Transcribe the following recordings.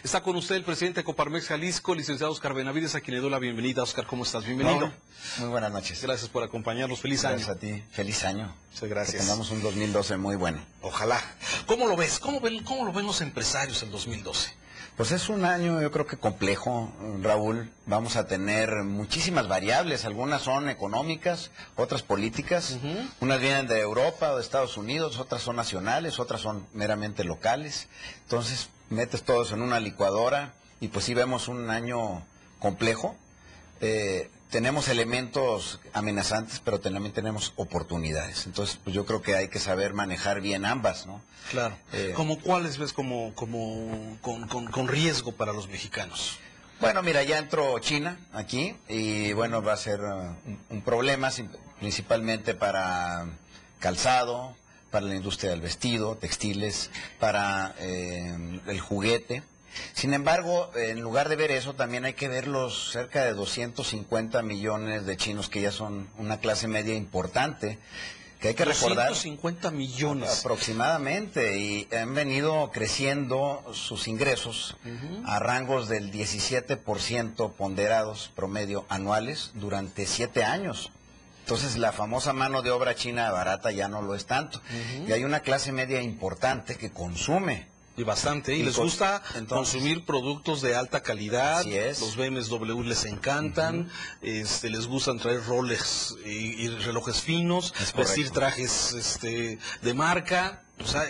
Está con usted el presidente de Coparmex Jalisco, licenciado Oscar Benavides, a quien le doy la bienvenida. Oscar, ¿cómo estás? Bienvenido. Raúl, muy buenas noches. Gracias por acompañarnos. Feliz año. Gracias a ti. Feliz año. Muchas gracias. Que tengamos un 2012 muy bueno. Ojalá. ¿Cómo lo ves? ¿Cómo lo ven los empresarios el 2012? Pues es un año, yo creo que complejo, Raúl. Vamos a tener muchísimas variables. Algunas son económicas, otras políticas. Unas vienen de Europa o de Estados Unidos, otras son nacionales, otras son meramente locales. Entonces, metes todo eso en una licuadora y pues sí vemos un año complejo. Tenemos elementos amenazantes, pero también tenemos oportunidades. Entonces, pues yo creo que hay que saber manejar bien ambas, ¿no? Claro. ¿Cómo cuáles ves con riesgo para los mexicanos? Bueno, mira, ya entró China aquí y bueno, va a ser un problema principalmente para calzado, para la industria del vestido, textiles, para el juguete. Sin embargo, en lugar de ver eso, también hay que ver los cerca de 250 millones de chinos que ya son una clase media importante, que hay que recordar. 250 millones. Aproximadamente, y han venido creciendo sus ingresos a rangos del 17% ponderados promedio anuales durante 7 años. Entonces la famosa mano de obra china barata ya no lo es tanto. Y hay una clase media importante que consume. Y bastante, y les gusta consumir productos de alta calidad. Así es. Los BMW les encantan, les gustan traer Rolex y relojes finos, vestir trajes de marca. O sea,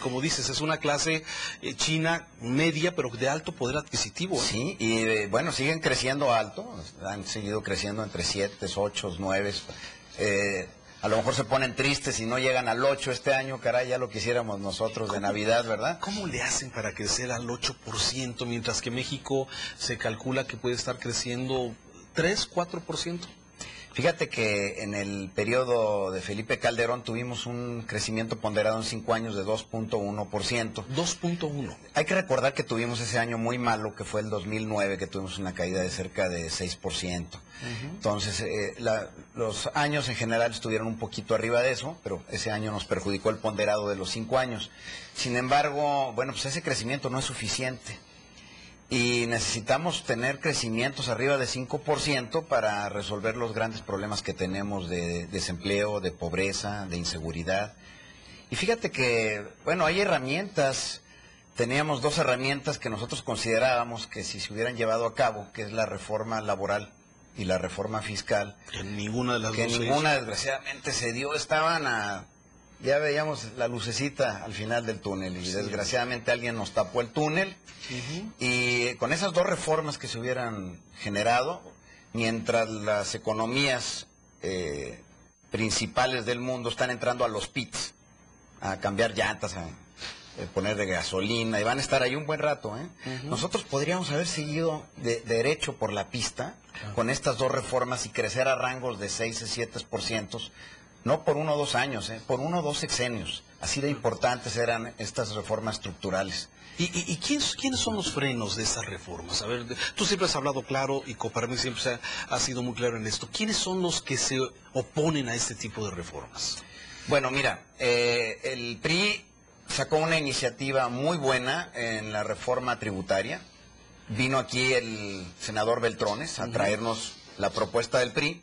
como dices, es una clase china media, pero de alto poder adquisitivo. Sí, y bueno, siguen creciendo alto, han seguido creciendo entre 7, 8, 9. A lo mejor se ponen tristes y no llegan al 8 este año, caray, ya lo quisiéramos nosotros de Navidad, ¿verdad? ¿Cómo le hacen para crecer al 8%, mientras que México se calcula que puede estar creciendo 3, 4%? Fíjate que en el periodo de Felipe Calderón tuvimos un crecimiento ponderado en 5 años de 2.1%. 2.1. Hay que recordar que tuvimos ese año muy malo, que fue el 2009, que tuvimos una caída de cerca de 6%. Entonces, los años en general estuvieron un poquito arriba de eso, pero ese año nos perjudicó el ponderado de los 5 años. Sin embargo, bueno, pues ese crecimiento no es suficiente. Y necesitamos tener crecimientos arriba de 5% para resolver los grandes problemas que tenemos de desempleo, de pobreza, de inseguridad. Y fíjate que, bueno, hay herramientas, teníamos 2 herramientas que nosotros considerábamos que si se hubieran llevado a cabo, que es la reforma laboral y la reforma fiscal. Que ninguna de las dos. Que ninguna desgraciadamente se dio, ya veíamos la lucecita al final del túnel y desgraciadamente alguien nos tapó el túnel. Y con esas 2 reformas que se hubieran generado, mientras las economías principales del mundo están entrando a los pits, a cambiar llantas, a poner de gasolina, y van a estar ahí un buen rato, nosotros podríamos haber seguido derecho por la pista con estas 2 reformas y crecer a rangos de 6 a 7%. No por 1 o 2 años, por 1 o 2 sexenios. Así de importantes eran estas reformas estructurales. ¿Y quiénes son los frenos de esas reformas? A ver, tú siempre has hablado claro y Coparmex siempre ha sido muy claro en esto. ¿Quiénes son los que se oponen a este tipo de reformas? Bueno, mira, el PRI sacó una iniciativa muy buena en la reforma tributaria. Vino aquí el senador Beltrones a traernos la propuesta del PRI.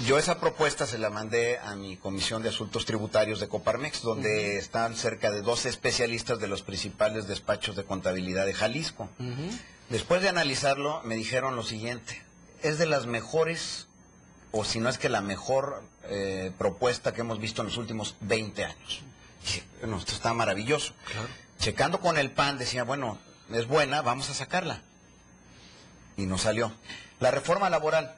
Yo esa propuesta se la mandé a mi Comisión de Asuntos Tributarios de Coparmex, donde están cerca de 12 especialistas de los principales despachos de contabilidad de Jalisco. Después de analizarlo, me dijeron lo siguiente: es de las mejores, o si no es que la mejor propuesta que hemos visto en los últimos 20 años. Y dije, bueno, esto está maravilloso. Claro. Checando con el PAN, decía, bueno, es buena, vamos a sacarla. Y no salió. La reforma laboral.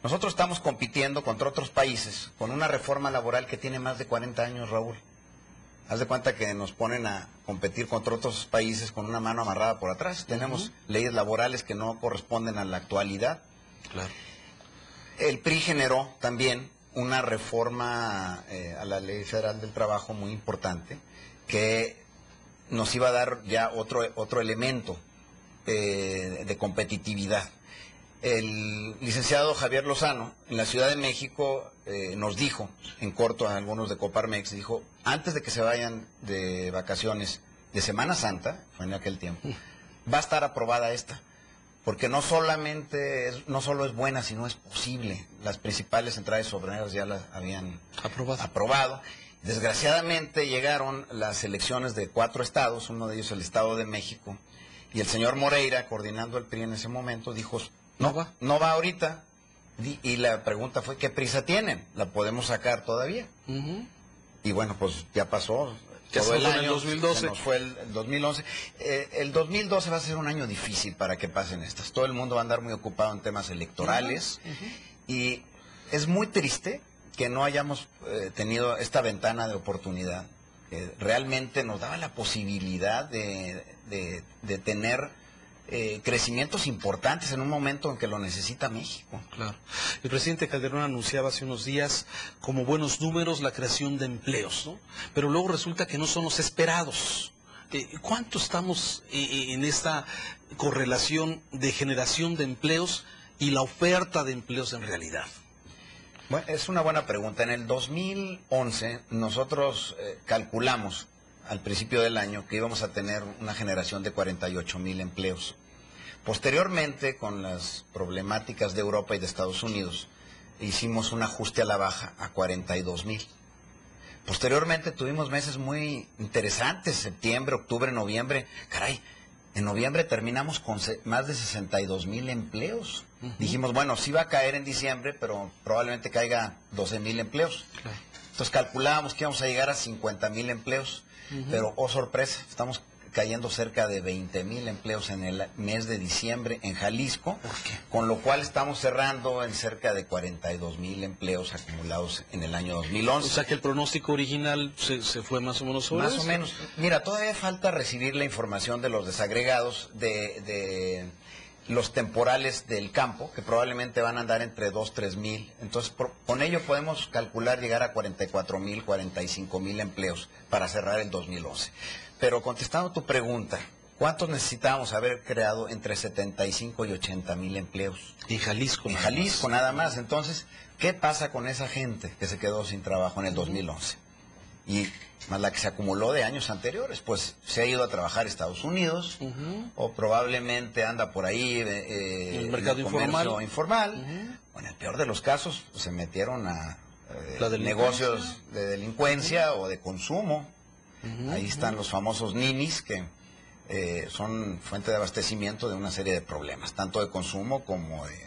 Nosotros estamos compitiendo contra otros países con una reforma laboral que tiene más de 40 años, Raúl. Haz de cuenta que nos ponen a competir contra otros países con una mano amarrada por atrás. Tenemos leyes laborales que no corresponden a la actualidad. Claro. El PRI generó también una reforma a la Ley Federal del Trabajo muy importante que nos iba a dar ya otro elemento de competitividad. El licenciado Javier Lozano, en la Ciudad de México, nos dijo, en corto a algunos de Coparmex, dijo, antes de que se vayan de vacaciones de Semana Santa, fue en aquel tiempo, va a estar aprobada esta. Porque no solo es buena, sino es posible. Las principales centrales obreras ya la habían aprobado. Desgraciadamente llegaron las elecciones de 4 estados, uno de ellos el Estado de México, y el señor Moreira, coordinando el PRI en ese momento, dijo, no va ahorita. Y la pregunta fue, ¿qué prisa tienen? ¿La podemos sacar todavía? Y bueno, pues ya pasó. Todo el año, el 2012. Se nos fue el 2011. El 2012 va a ser un año difícil para que pasen estas. Todo el mundo va a andar muy ocupado en temas electorales. Y es muy triste que no hayamos tenido esta ventana de oportunidad. Realmente nos daba la posibilidad de tener crecimientos importantes en un momento en que lo necesita México. Claro. El presidente Calderón anunciaba hace unos días como buenos números la creación de empleos, ¿no? Pero luego resulta que no son los esperados. ¿Cuánto estamos en esta correlación de generación de empleos y la oferta de empleos en realidad? Bueno, es una buena pregunta. En el 2011 nosotros calculamos al principio del año que íbamos a tener una generación de 48,000 empleos. Posteriormente, con las problemáticas de Europa y de Estados Unidos, hicimos un ajuste a la baja a 42,000. Posteriormente tuvimos meses muy interesantes, septiembre, octubre, noviembre. Caray, en noviembre terminamos con más de 62,000 empleos. Dijimos, bueno, sí va a caer en diciembre, pero probablemente caiga 12,000 empleos. Entonces calculábamos que íbamos a llegar a 50,000 empleos. Pero, oh sorpresa, estamos cayendo cerca de 20,000 empleos en el mes de diciembre en Jalisco, con lo cual estamos cerrando en cerca de 42,000 empleos acumulados en el año 2011. O sea que el pronóstico original se fue más o menos sobre eso. Más o menos. Mira, todavía falta recibir la información de los desagregados de los temporales del campo, que probablemente van a andar entre 2,000, 3,000. Entonces, con ello podemos calcular llegar a 44,000, 45,000 empleos para cerrar el 2011. Pero contestando tu pregunta, ¿cuántos necesitábamos haber creado? Entre 75 y 80,000 empleos. En Jalisco. En Jalisco nada más. Entonces, ¿qué pasa con esa gente que se quedó sin trabajo en el 2011? Y más la que se acumuló de años anteriores, pues se ha ido a trabajar a Estados Unidos, o probablemente anda por ahí el mercado informal. O en el peor de los casos, se metieron a negocios de delincuencia o de consumo. Ahí están los famosos ninis, que son fuente de abastecimiento de una serie de problemas, tanto de consumo como de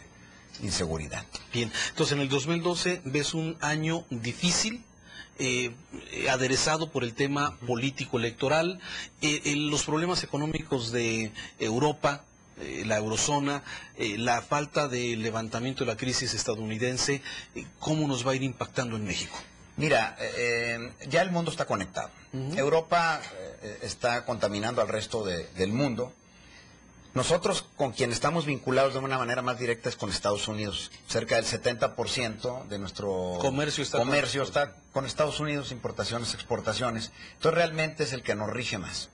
inseguridad. Bien, entonces en el 2012 ves un año difícil, aderezado por el tema político electoral, los problemas económicos de Europa, la eurozona, la falta de levantamiento de la crisis estadounidense, ¿cómo nos va a ir impactando en México? Mira, ya el mundo está conectado. Europa está contaminando al resto del mundo. Nosotros con quien estamos vinculados de una manera más directa es con Estados Unidos. Cerca del 70% de nuestro comercio está con Estados Unidos, importaciones, exportaciones. Entonces realmente es el que nos rige más.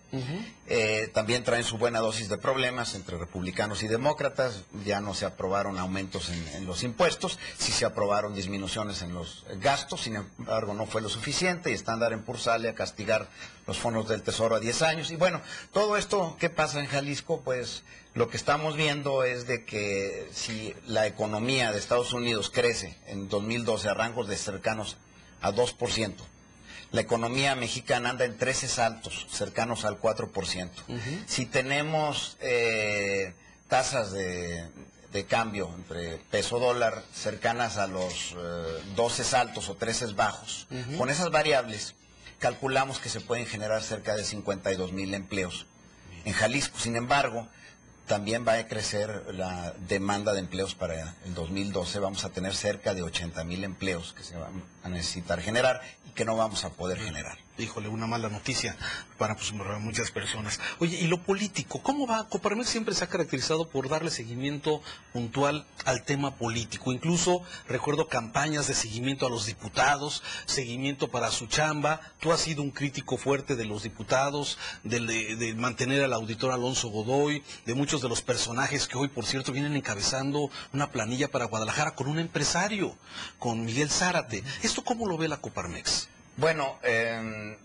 También traen su buena dosis de problemas entre republicanos y demócratas. Ya no se aprobaron aumentos en los impuestos, sí se aprobaron disminuciones en los gastos, sin embargo no fue lo suficiente y Standard & Poor's sale a castigar los fondos del Tesoro a 10 años. Y bueno, todo esto, ¿qué pasa en Jalisco? Pues lo que estamos viendo es de que si la economía de Estados Unidos crece en 2012 a rangos de cercanos a 2%, la economía mexicana anda en 13 saltos, cercanos al 4%. Si tenemos tasas de cambio entre peso dólar cercanas a los 12 saltos o 13 bajos, con esas variables calculamos que se pueden generar cerca de 52,000 empleos en Jalisco. Sin embargo, también va a crecer la demanda de empleos para el 2012. Vamos a tener cerca de 80,000 empleos que se van a necesitar generar y que no vamos a poder generar. Híjole, una mala noticia para muchas personas. Oye, ¿y lo político? ¿Cómo va? Coparmex siempre se ha caracterizado por darle seguimiento puntual al tema político. Incluso recuerdo campañas de seguimiento a los diputados, seguimiento para su chamba. Tú has sido un crítico fuerte de los diputados, de mantener al auditor Alonso Godoy, de muchos de los personajes que hoy, por cierto, vienen encabezando una planilla para Guadalajara con un empresario, con Miguel Zárate. ¿Esto cómo lo ve la Coparmex? Bueno,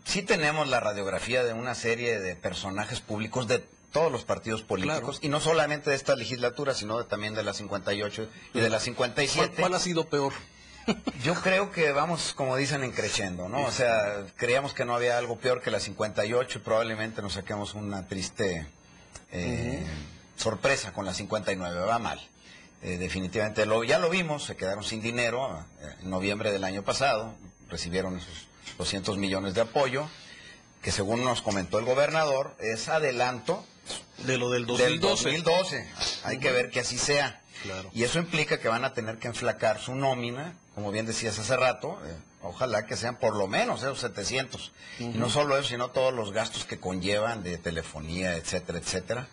sí tenemos la radiografía de una serie de personajes públicos de todos los partidos políticos, y no solamente de esta legislatura, sino también de la 58 y de la 57. ¿Cuál ha sido peor? Yo creo que vamos, como dicen, en creciendo, ¿no? O sea, creíamos que no había algo peor que la 58 y probablemente nos saquemos una triste sorpresa con la 59, va mal. Definitivamente ya lo vimos, se quedaron sin dinero en noviembre del año pasado, recibieron esos 200 millones de apoyo, que según nos comentó el gobernador, es adelanto de lo del 2012. Hay que ver que así sea. Claro. Y eso implica que van a tener que enflacar su nómina, como bien decías hace rato, ojalá que sean por lo menos esos 700. Y no solo eso, sino todos los gastos que conllevan de telefonía, etcétera, etcétera.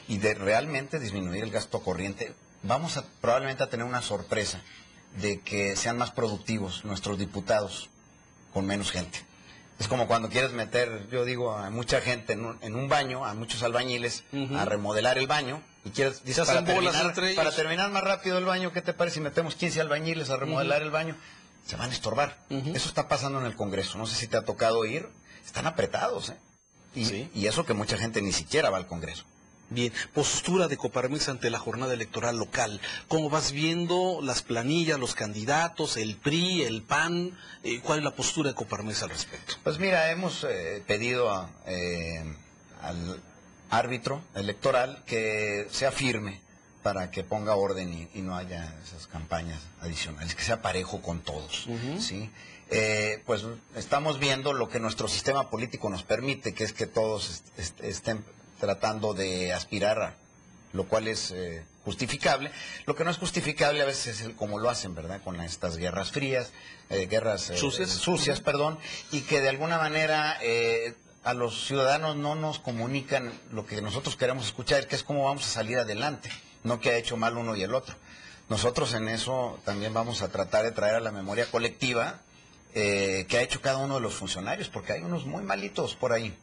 Y de realmente disminuir el gasto corriente. Vamos probablemente a tener una sorpresa de que sean más productivos nuestros diputados con menos gente. Es como cuando quieres meter, yo digo, a mucha gente en un baño, a muchos albañiles, a remodelar el baño, y quieres, dices, para terminar más rápido el baño, ¿qué te parece si metemos 15 albañiles a remodelar el baño? Se van a estorbar. Eso está pasando en el Congreso. No sé si te ha tocado ir. Están apretados, ¿eh? Y eso que mucha gente ni siquiera va al Congreso. Bien, postura de Coparmex ante la jornada electoral local. ¿Cómo vas viendo las planillas, los candidatos, el PRI, el PAN? ¿Cuál es la postura de Coparmex al respecto? Pues mira, hemos pedido al árbitro electoral que sea firme para que ponga orden y no haya esas campañas adicionales, que sea parejo con todos, ¿sí? Pues estamos viendo lo que nuestro sistema político nos permite, que es que todos estén tratando de aspirar a lo cual es justificable. Lo que no es justificable a veces es como lo hacen, ¿verdad? Con estas guerras frías, guerras sucias, perdón, y que de alguna manera a los ciudadanos no nos comunican lo que nosotros queremos escuchar, que es cómo vamos a salir adelante, no que ha hecho mal uno y el otro. Nosotros en eso también vamos a tratar de traer a la memoria colectiva que ha hecho cada uno de los funcionarios, porque hay unos muy malitos por ahí.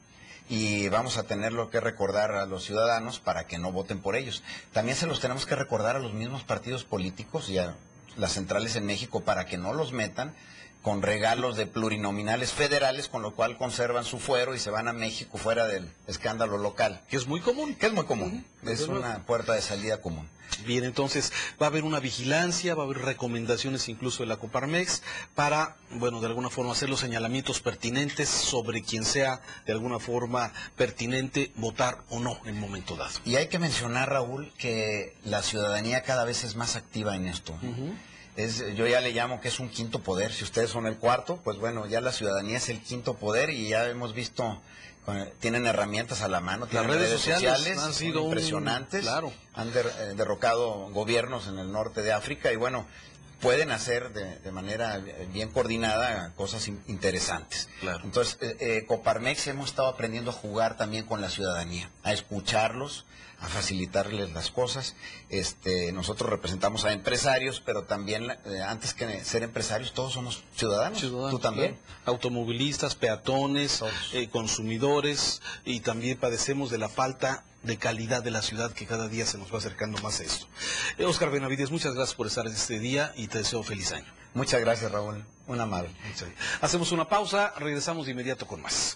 Y vamos a tenerlo que recordar a los ciudadanos para que no voten por ellos. También se los tenemos que recordar a los mismos partidos políticos y a las centrales en México para que no los metan con regalos de plurinominales federales, con lo cual conservan su fuero y se van a México fuera del escándalo local. Que es muy común. Que es muy común. Es una puerta de salida común. Bien, entonces va a haber una vigilancia, va a haber recomendaciones incluso de la Coparmex para, bueno, de alguna forma hacer los señalamientos pertinentes sobre quien sea de alguna forma pertinente votar o no en momento dado. Y hay que mencionar, Raúl, que la ciudadanía cada vez es más activa en esto. Yo ya le llamo que es un quinto poder. Si ustedes son el cuarto, pues bueno, ya la ciudadanía es el quinto poder y ya hemos visto, tienen herramientas a la mano, tienen las redes sociales han sido impresionantes, han derrocado gobiernos en el norte de África y bueno, pueden hacer de manera bien coordinada cosas interesantes. Entonces, Coparmex hemos estado aprendiendo a jugar también con la ciudadanía, a escucharlos, a facilitarles las cosas. Nosotros representamos a empresarios, pero también antes que ser empresarios todos somos ciudadanos. Tú también. Automovilistas, peatones, consumidores, y también padecemos de la falta de calidad de la ciudad que cada día se nos va acercando más a esto. Óscar Benavides, muchas gracias por estar en este día y te deseo feliz año. Muchas gracias, Raúl. Un amable. Hacemos una pausa, regresamos de inmediato con más.